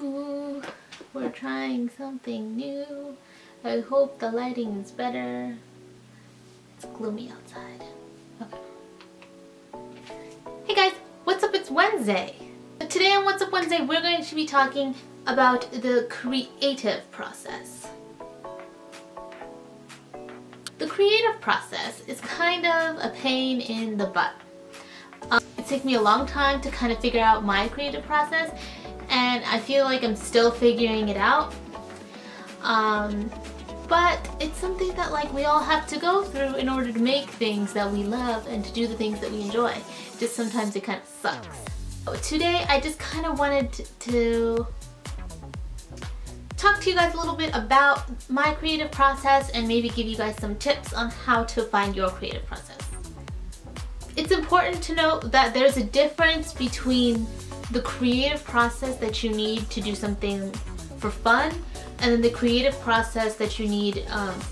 Ooh, we're trying something new. I hope the lighting is better. It's gloomy outside. Okay. Hey guys, what's up? It's Wednesday. So today on What's Up Wednesday, we're going to be talking about the creative process. The creative process is kind of a pain in the butt. It took me a long time to kind of figure out my creative process, and I feel like I'm still figuring it out. But it's something that we all have to go through in order to make things that we love and to do the things that we enjoy. Just sometimes it kind of sucks. So today I just kind of wanted to talk to you guys a little bit about my creative process and maybe give you guys some tips on how to find your creative process. It's important to note that there's a difference between the creative process that you need to do something for fun and then the creative process that you need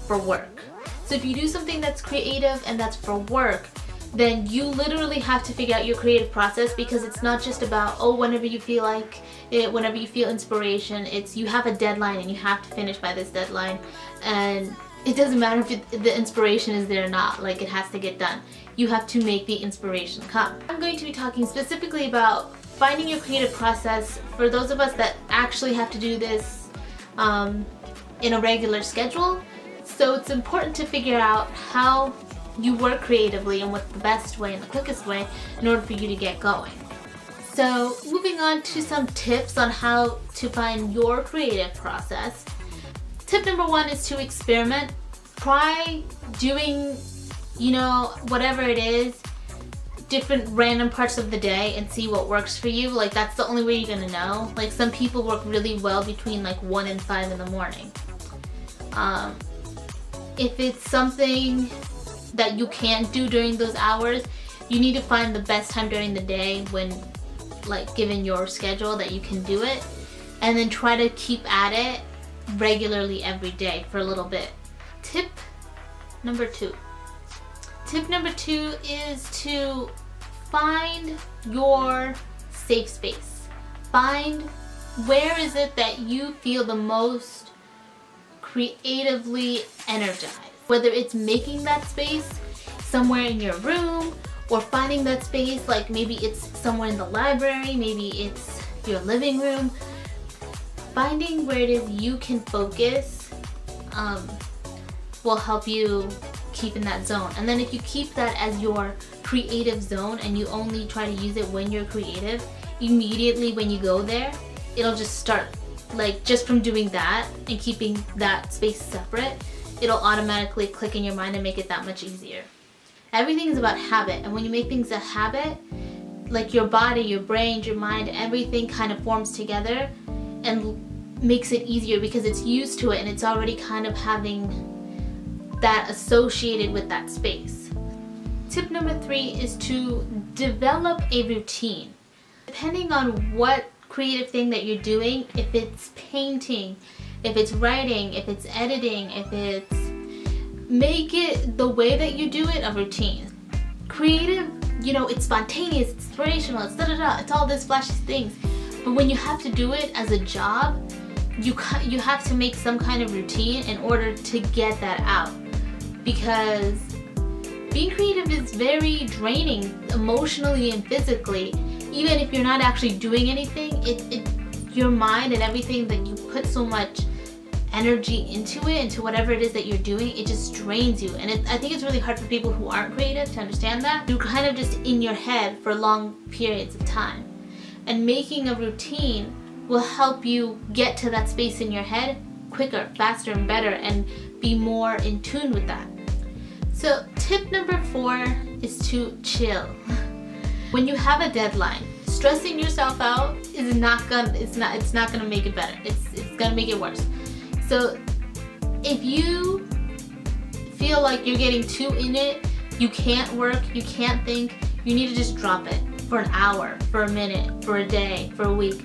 for work. So if you do something that's creative and that's for work, then you literally have to figure out your creative process, because it's not just about, oh, whenever you feel like it, whenever you feel inspiration. It's you have a deadline and you have to finish by this deadline, and it doesn't matter if the inspiration is there or not, it has to get done. You have to make the inspiration come. I'm going to be talking specifically about finding your creative process for those of us that actually have to do this in a regular schedule. So it's important to figure out how you work creatively and what's the best way and the quickest way in order for you to get going. So moving on to some tips on how to find your creative process. Tip number one is to experiment. Try doing, whatever it is, different random parts of the day and see what works for you. That's the only way you're gonna know. Some people work really well between 1 and 5 in the morning. If it's something that you can't do during those hours, you need to find the best time during the day when, given your schedule, that you can do it, and then try to keep at it regularly every day for a little bit. Tip number two. Tip number two is to find your safe space. Find where is it that you feel the most creatively energized. Whether it's making that space somewhere in your room, or finding that space, maybe it's somewhere in the library, maybe it's your living room. Finding where it is you can focus will help you keep in that zone. And then if you keep that as your creative zone and you only try to use it when you're creative, immediately when you go there, it'll just start, just from doing that and keeping that space separate, it'll automatically click in your mind and make it that much easier. Everything is about habit, and when you make things a habit, your body, your brain, your mind, everything kind of forms together and makes it easier because it's used to it and it's already kind of having that associated with that space. Tip number three is to develop a routine. Depending on what creative thing that you're doing, if it's painting, if it's writing, if it's editing, make it the way that you do it a routine. Creative, it's spontaneous, it's inspirational, it's da-da-da, it's all these flashy things. But when you have to do it as a job, you have to make some kind of routine in order to get that out. Because being creative is very draining emotionally and physically. Even if you're not actually doing anything, your mind and everything that you put so much energy into whatever it is that you're doing, it just drains you. And I think it's really hard for people who aren't creative to understand that. You're kind of just in your head for long periods of time. And making a routine will help you get to that space in your head quicker, faster, and better, and be more in tune with that. So tip number four is to chill. When you have a deadline, stressing yourself out is not gonna make it better. It's gonna make it worse. So if you feel like you're getting too in it, you can't work, you can't think, you need to just drop it for an hour, for a minute, for a day, for a week,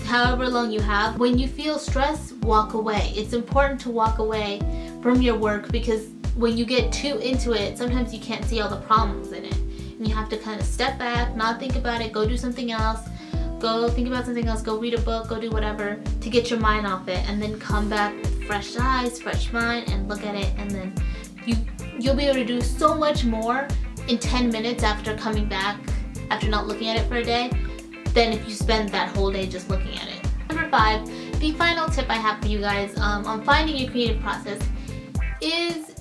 however long you have. When you feel stress, walk away. It's important to walk away from your work, because when you get too into it, sometimes you can't see all the problems in it. And you have to kind of step back, not think about it, go do something else. Go think about something else, go read a book, go do whatever to get your mind off it, and then come back with fresh eyes, fresh mind, and look at it, and then you'll be able to do so much more in 10 minutes after coming back, after not looking at it for a day, than if you spend that whole day just looking at it. Number 5, the final tip I have for you guys on finding your creative process is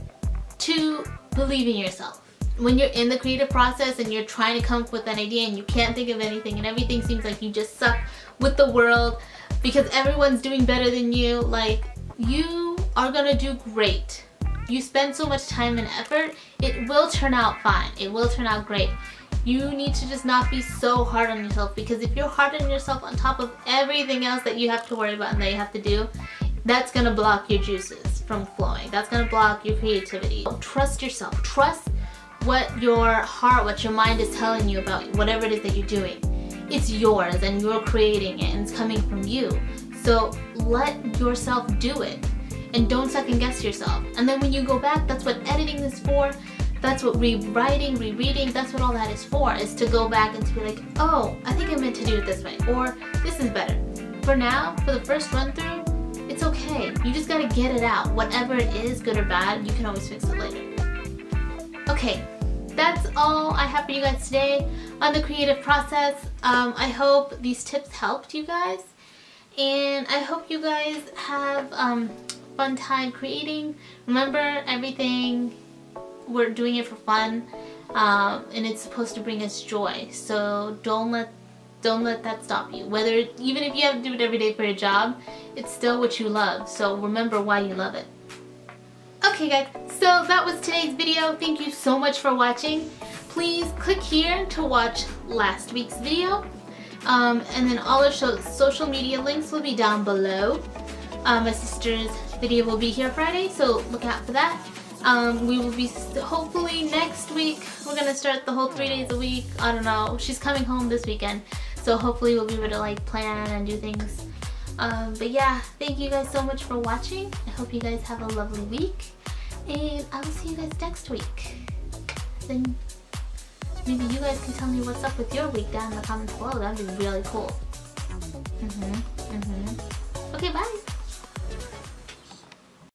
to believe in yourself. When you're in the creative process and you're trying to come up with an idea and you can't think of anything and everything seems like you just suck with the world because everyone's doing better than you, like, you are gonna do great. You spend so much time and effort, it will turn out fine. It will turn out great. You need to just not be so hard on yourself, because if you're hard on yourself on top of everything else that you have to worry about and that you have to do, that's gonna block your juices from flowing. That's gonna block your creativity. Trust yourself. Trust what your heart, what your mind is telling you about whatever it is that you're doing. It's yours and you're creating it and it's coming from you. So let yourself do it and don't second guess yourself. And then when you go back, that's what editing is for. That's what rewriting, rereading, that's what all that is for, is to go back and to be like, oh, I think I meant to do it this way, or this is better. For now, for the first run through, it's okay. You just gotta get it out. Whatever it is, good or bad, you can always fix it later. Okay, that's all I have for you guys today on the creative process. I hope these tips helped you guys, and I hope you guys have fun time creating. Remember, everything, we're doing it for fun, and it's supposed to bring us joy. So don't let that stop you. Whether, even if you have to do it every day for your job, it's still what you love. So remember why you love it. Okay guys, so that was today's video. Thank you so much for watching. Please click here to watch last week's video. And then all our social media links will be down below. My sister's video will be here Friday, so look out for that. We will be, hopefully next week, we're gonna start the whole 3 days a week. I don't know, she's coming home this weekend, so hopefully we'll be able to like plan and do things. But yeah, thank you guys so much for watching. I hope you guys have a lovely week, and I will see you guys next week. Then maybe you guys can tell me what's up with your week down in the comments below. That'd be really cool. Okay, bye.